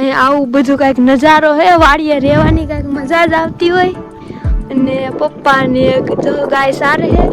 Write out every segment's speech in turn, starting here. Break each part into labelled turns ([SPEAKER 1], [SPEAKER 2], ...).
[SPEAKER 1] આવું બધું કાંઈક નજારો હે વાડીએ રહેવાની કાંઈક મજા જ આવતી હોય. અને પપ્પા ને ગાય સારે હે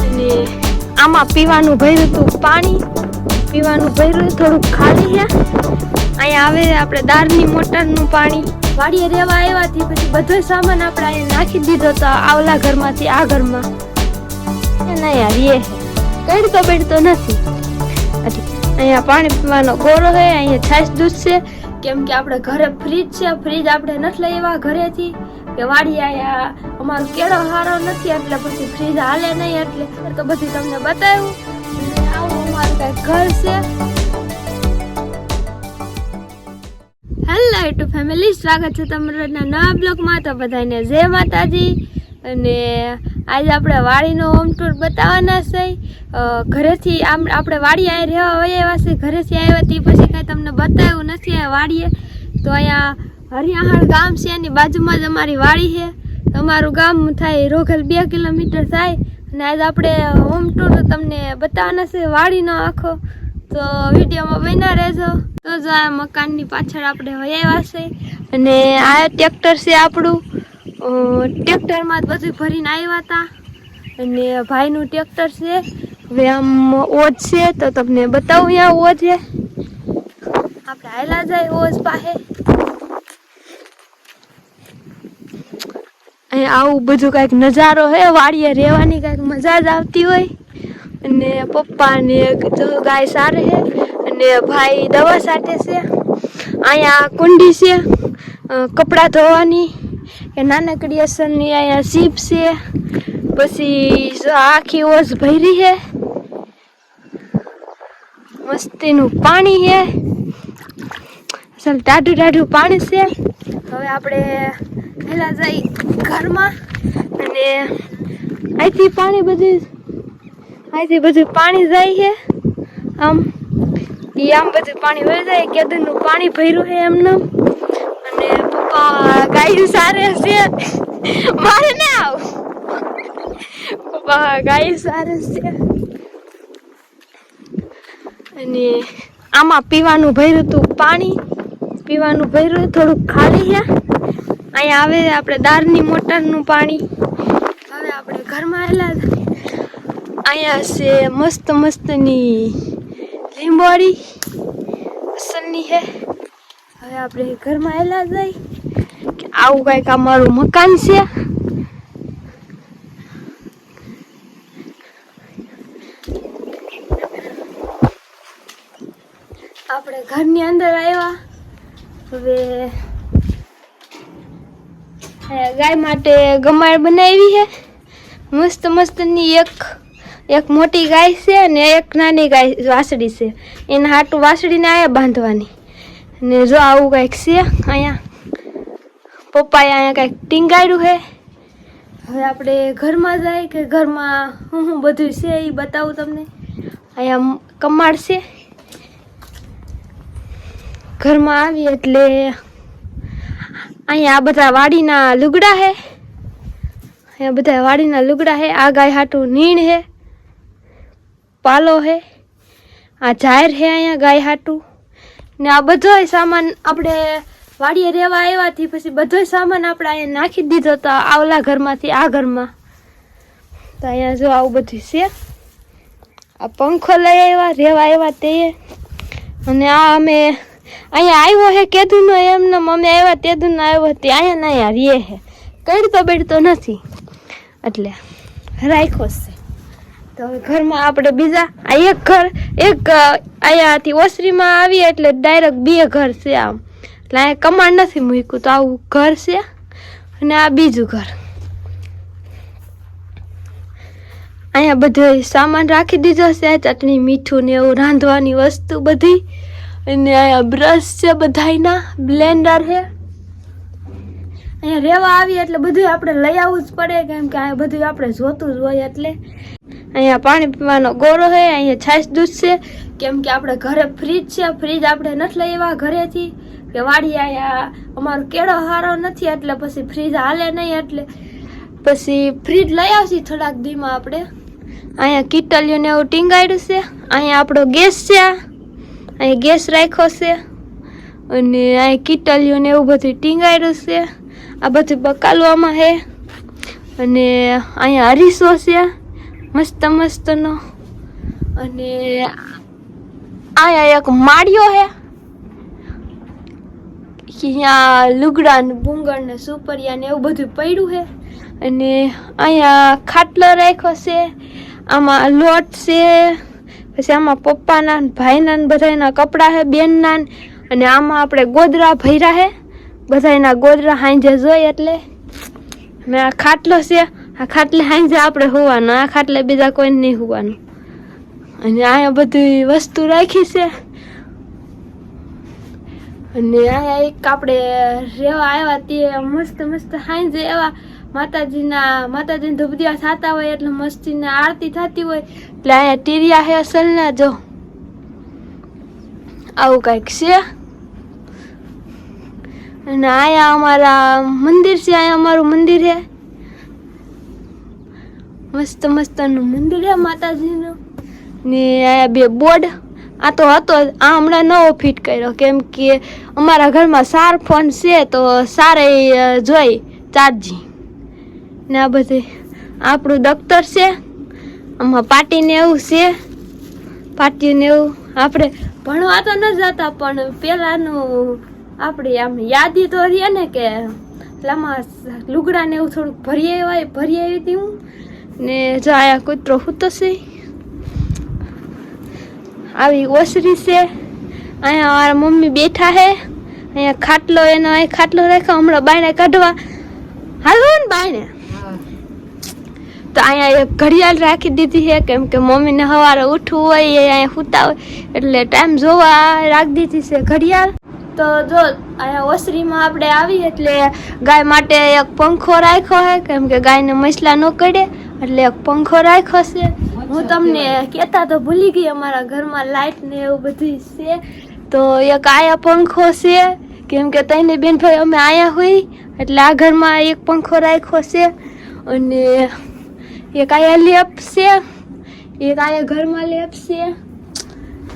[SPEAKER 1] અને આમાં પીવાનું ભર્યું હતું પાણી, પીવાનું ભર્યું થોડુંક ખાલી છે. અહીંયા આવે આપણે દાળની મોટરનું પાણી. વાડીએ રહેવા આવ્યાથી પછી બધો સામાન આપણે અહીંયા નાખી દીધો તો આવલા ઘરમાંથી આ ઘરમાં એના યાર કડતો બેડતો નથી. અહીંયા પાણી પીવાનો ગોરો છે, અહીંયા છાશ દૂધ છે કેમ કે આપણે ઘરે ફ્રીજ છે. ફ્રીજ આપણે નથી લઈ આવ્યા ઘરેથી કે વાડી અહીંયા અમારો કેળો સારો નથી એટલે પછી ફ્રીજ હાલે નહીં એટલે તો બધી તમને બતાવ્યું. આવું અમારું કાંઈક ઘર છે. હેલો યુટ્યુબ ફેમિલી, સ્વાગત છે તમારા નવા બ્લોગમાં. તો બધાને જય માતાજી. અને આજે આપણે વાડીનો હોમ ટૂર બતાવવાના છે. ઘરેથી આપણે વાડી અહીં રહેવા આવ્યા છે, ઘરેથી આવ્યા તે પછી કાંઈ તમને બતાવ્યું નથી આ વાડીએ. તો અહીંયા હરિયાહાળ ગામ છે, એની બાજુમાં જ અમારી વાડી છે. અમારું ગામ થાય રોઘલ 2 કિલોમીટર થાય. અને આજે આપણે હોમ ટૂર તમને બતાવવાના છે વાડીનો આખો. તો વિડીયોમાં બન્યા રહેજો. તો જો આ મકાનની પાછળ આપણે આવ્યા છે અને આ ટ્રેક્ટર છે આપણું. ટ્રેક્ટરમાં જ બધું ભરીને આવ્યા હતા અને ભાઈનું ટ્રેક્ટર છે. હવે આમ ઓજ છે તો તમને બતાવું. અહીંયા ઓજ છે, આપણે હાલા જાય ઓજ પાસે. અહીંયા આવું બધું કાંઈક નજારો હે વાડીએ રહેવાની કાંઈક મજા જ આવતી હોય. અને પપ્પા ને ગાય સારે છે અને ભાઈ દવા સાટે છે. અહીંયા કુંડી છે કપડાં ધોવાની કે નાનકડી અસરની. અહીંયા સીપ છે, પછી આખી ઓસ ભરી છે, મસ્તીનું પાણી છે, અસલ ટાઢું ટાઢું પાણી છે. હવે આપણે પહેલા જઈ ઘરમાં અને અહીંથી બધું પાણી જાય છે. આમ બધું પાણી વહી જાય. કેદરનું પાણી ભર્યું છે એમને. અને પપ્પા ગાય સારે છે, મારે ના આવ. પપ્પા ગાય સારે છે અને આમાં પીવાનું ભર્યું હતું પાણી, પીવાનું ભર્યું થોડુંક ખાલી છે. અહીંયા આવે આપણે દાળની મોટરનું પાણી. હવે આપણે ઘરમાં આવેલા. અહીંયા છે મસ્ત મસ્તની લીંબોડી અસલની છે. હવે આપણે ઘરમાં આવેલા જાય કે આવું કંઈક અમારું મકાન છે. આપણે ઘરની અંદર આવ્યા. હવે ગાય માટે ગમાડ બનાવી છે મસ્ત મસ્તની. એક મોટી ગાય છે અને એક નાની ગાય વાસળી છે. એના હાટું વાસળીને અહીંયા બાંધવાની. અને જો આવું કંઈક છે. અહીંયા પપ્પાએ અહીંયા કંઈક ટીંગાડ્યું છે. હવે આપણે ઘરમાં જાય કે ઘરમાં હું બધું છે એ બતાવું તમને. અહીંયા કમાડ છે. ઘરમાં આવી એટલે અહીંયા આ બધા વાડીના લુગડા છે. અહીંયા બધા વાડીના લુગડા છે. આ ગાય હાટું નીણ છે, પાલો છે, આ જાહેર છે અહીંયા ગાય હાટું. ને આ બધો સામાન આપણે વાડીએ રહેવા આવ્યાથી પછી બધો સામાન આપણે અહીંયા નાખી દીધો તો આવલા ઘરમાંથી આ ઘરમાં. તો અહીંયા જો આવું બધું છે. આ પંખો લઈ આવ્યા રહેવા આવ્યા તે. અને આ અમે અહીંયા આવ્યો છે કેદુનો એમને અમે આવ્યા તેદુનો આવ્યો તે. અહીંયા ના અહીંયા રે છે, કડતો બેડતો નથી એટલે રાખ્યો છે. તો હવે ઘરમાં આપણે બીજા આ એક ઘર અહીંયાથી ઓસરીમાં આવીએ એટલે ડાયરેક્ટ 2 ઘર છે આમ. એટલે અહીંયા કમાડ નથી મૂક્યું તો આવું ઘર છે. અને આ બીજું ઘર. અહીંયા બધો સામાન રાખી દીધો છે, ચટણી મીઠું ને એવું રાંધવાની વસ્તુ બધી. અને અહીંયા બ્રશ છે બધાયના, બ્લેન્ડર છે. અહીંયા રહેવા આવીએ એટલે બધું આપણે લઈ આવવું જ પડે કેમ કે અહીંયા બધું આપણે જોતું જ હોય. એટલે અહીંયા પાણી પીવાનો ગોરો છે, અહીંયા છાશ દૂધ છે કેમ કે આપણે ઘરે ફ્રીજ છે. ફ્રીજ આપણે નથી લઈ આવ્યા ઘરેથી કે વાડી અહીંયા અમારો કેળો સારો નથી એટલે પછી ફ્રીજ હાલે નહીં એટલે પછી ફ્રીજ લઈ આવશી થોડાક દીમાં આપણે. અહીંયા કીટલીઓ ને એવું ટીંગાડ્યું છે. અહીંયા આપણો ગેસ છે. અહીં ગેસ રાખ્યો છે અને અહીં કીટલીઓ ને એવું બધું ટીંગાડ્યું છે. આ બધું બકાલવામાં છે અને અહીંયા અરીસો છે મસ્ત મસ્તનો. અને અહીંયા એક માળિયો છે, અહીંયા લુગડા ને ભૂંગળ ને સુપરિયા ને એવું બધું પડ્યું છે. અને અહીંયા ખાટલો રાખ્યો છે, આમાં લોટ છે, પછી આમાં પપ્પાના ભાઈના બધાના કપડાં છે બેનના. અને આમાં આપણે ગોદરા ભર્યા છે બધાના ગોદરા હાંજે જોઈ એટલે. અને આ ખાટલો છે, આ ખાટલે હાંજે આપણે હોવાનું, આ ખાટલે બીજા કોઈ નહીં હોવાનું. અને અહીંયા બધી વસ્તુ રાખી છે. અને અહીંયા એક આપણે રેવા આવ્યા તે મસ્ત મસ્ત હાંજે એવા માતાજીને ધૂપદિયા થતા હોય એટલે મસ્તીને આરતી થતી હોય એટલે અહીંયા ટીરિયા હે અસલના. જો આવું કંઈક છે. અને અહીંયા અમારા મંદિર છે, અહીંયા અમારું મંદિર છે, મસ્ત મસ્તનું મંદિર છે માતાજીનું. ને અહીંયા બે બોર્ડ આ તો હતો, આ હમણાં નવો ફિટ કર્યો કેમ કે અમારા ઘરમાં 4 ફોન છે તો 4 જોઈ ચાર્જિંગ ને. આ બધે આપણું દફતર છે, આમાં પાટીને એવું છે, પાટીને એવું. આપણે ભણવા તો ન જતા પણ પહેલાંનું આપણી આમ યાદી તો રહે ને કે પેલામાં લુગડા ને એવું થોડુંક ભરી આવી હતી હું. ને જો આયા કૂતરો સૂતો છે. આવી ઓસરી છે, અહીંયા મારા મમ્મી બેઠા છે. અહીંયા ખાટલો એનો અહીં ખાટલો રાખ્યો, હમણાં બાયણે કાઢવા હાલો ને બાયણે. તો અહીંયા એક ઘડિયાળ રાખી દીધી છે કેમ કે મમ્મીને સવારે ઉઠવું હોય એ અહીંયા સૂતા હોય એટલે ટાઈમ જોવા રાખી દીધી છે ઘડિયાળ. તો જો અહીંયા ઓસરીમાં આપણે આવી એટલે ગાય માટે એક પંખો રાખ્યો છે કેમ કે ગાયને મસલા ન કરે એટલે એક પંખો રાખ્યો છે. હું તમને કહેતા તો ભૂલી ગઈ, અમારા ઘરમાં લાઇટ ને એવું બધું છે તો એક આયા પંખો છે કેમ કે તઈને બેન ભાઈ અમે આયા હોય એટલે આ ઘરમાં એક પંખો રાખ્યો છે. અને એક આયા લેપ છે, એક આયા ઘરમાં લેપ છે,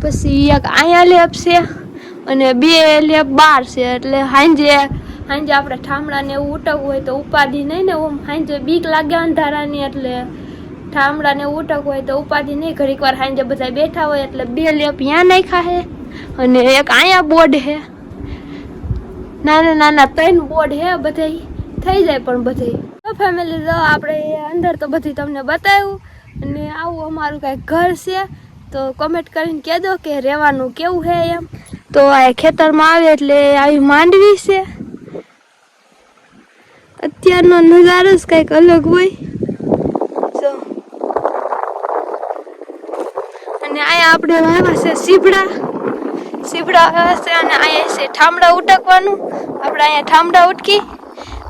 [SPEAKER 1] પછી એક આયા લેપ છે અને 2 લેપ બહાર છે. એટલે હાંજે આપણે ઠામડાને એવું ઉટકવું હોય તો ઉપાધિ નહીં ને. ઓમ હાંજે બીક લાગે અંધારાની એટલે ઠામડાને ઉટકવું હોય તો ઉપાધિ નહીં. ઘડીક વાર હાંજે બધા બેઠા હોય એટલે 2 લેપ ત્યાં નાખ્યા છે. અને એક અહીંયા બોર્ડ છે, નાના 3 બોર્ડ છે, બધા થઈ જાય. પણ બધી ફેમિલી જો આપણે અંદર તો બધી તમને બતાવ્યું. અને આવું અમારું કાંઈક ઘર છે તો કમેન્ટ કરીને કહેજો કે રહેવાનું કેવું છે એમ. તો આ ખેતરમાં આવે એટલે આવી માંડવી છે. અત્યારનો નજારો જ કંઈક અલગ હોય. જો અને અહીંયા આપણે વાવ્યા છે સીભડા વાવ્યા છે. અને અહીંયા છે ઠામડા ઉટકવાનું, આપણે અહીંયા ઠામડા ઉટકી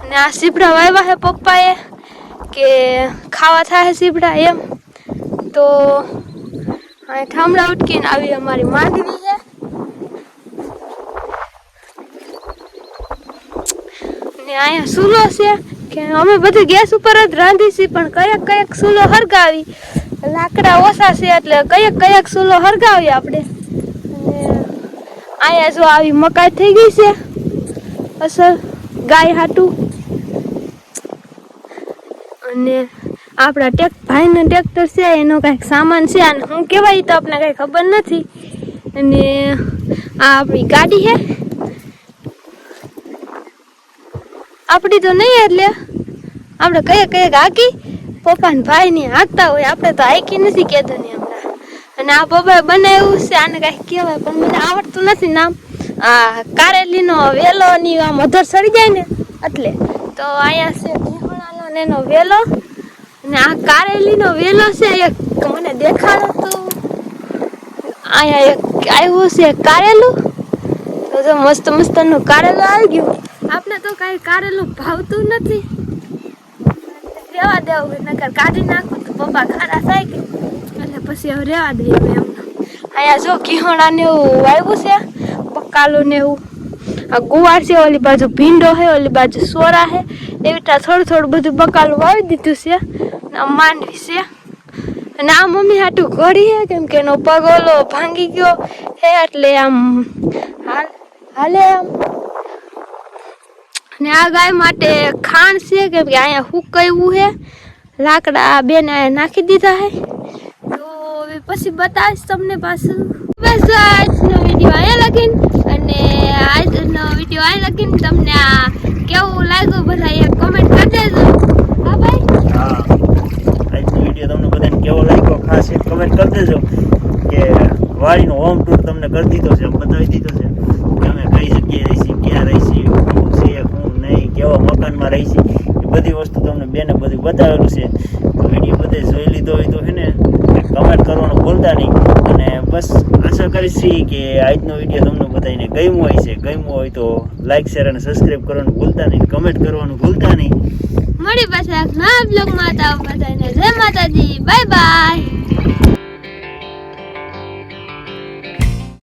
[SPEAKER 1] અને આ સીભડા વાવ્યા છે પપ્પાએ કે ખાવા થાય સીભડા એમ. તો અહીંયા ઠામડા ઉટકીને આવી અમારી માંડવી છે. ને અહીંયા ચૂલો છે કે અમે બધું ગેસ ઉપર જ રાંધી છીએ પણ કયેક ચૂલો હરગાવી, લાકડા ઓછા છે એટલે કયેક ચૂલો હરગાવી આપણે. અને અહીંયા જો આવી મકાઈ થઈ ગઈ છે અસલ ગાય હાટું. અને આપણા ભાઈનો ટ્રેક્ટર છે એનો કાંઈક સામાન છે અને શું કહેવાય તો આપણે કાંઈ ખબર નથી. અને આ આપણી ગાડી છે, આપણી તો નહીં એટલે આપણે કયેક હાકી પપ્પા ને ભાઈ ની હાંકતા હોય, આપણે તો હાકી નથી કહેતો ને હમણાં. અને આ પપ્પાએ બનાવ્યું છે, આને કાંઈક કહેવાય પણ મને આવડતું નથી નામ. આ કારેલીનો વેલો ની આમ અધર સડી જાય ને એટલે. તો અહીંયા છે ભીહોણાનો ને એનો વેલો. અને આ કારેલીનો વેલો છે એક મને દેખાડો તો અહીંયા એક આવ્યું છે કારેલું. તો જો મસ્તનું કારેલું આવી ગયું. આપણે તો કાંઈ કારેલું ભાવતું નથી, રેવા દેવું નકર કાઢી નાખું તો પપ્પા ખારા થાય કે એટલે પછી હવે રેવા દઈએ એમને. અહીંયા જો ઘીહોણા ને એવું વાવ્યું છે, બકાલું ને એવું. આ ગુવાર છે, ઓલી બાજુ ભીંડો છે, ઓલી બાજુ સોરા છે, એવી રીતે થોડું બધું બકાલું વાવી દીધું છે. માંડવી છે અને આ મમ્મી હાટું ઘડી હે કેમ કે એનો પગ ઓલો ભાંગી ગયો હે એટલે આમ હાલે આમ. ને આ ગાય માટે ખાણ છે કેમ કે અહીંયા હુકાયું હે લાકડા બેને અહીંયા નાખી દીધા હે તો હવે પછી બતાવીશ તમને પાછું. બસ આજનો વિડીયો અહીંયા લગીને અને આજનો વિડીયો અહીંયા લગીને તમને આ કેવું લાગ્યું બધા એક કમેન્ટ કરી દેજો. હા ભાઈ
[SPEAKER 2] હા, આજનો વિડીયો તમને બધાને કેવો લાગ્યો ખાસ એક કમેન્ટ કરી દેજો કે વાડીનો હોમ ટૂર તમને કરી દીધો છે, બતાવી દીધો છે કે અમે કઈ જગ્યાએ રહીશી, ક્યાં રહીશી, શું છે શું નહીં, કેવા મકાનમાં રહીશી, એ બધી વસ્તુ તમને બેને બધું બતાવેલું છે. તો વિડીયો બધે જોઈ લીધો હોય તો છે ને કમેન્ટ કરવાનું ભૂલતા નહીં. અને બસ આશા કરીશ કે આજનો વિડીયો તમને બધાને ગમ્યો હોય તો લાઈક શેર અને સબસ્ક્રાઈબ કરવાનું ભૂલતા નહીં, કમેન્ટ કરવાનું ભૂલતા નહીં.
[SPEAKER 1] મળી પાછા નવા બ્લોગમાં. બધાને જય માતાજી, બાય બાય.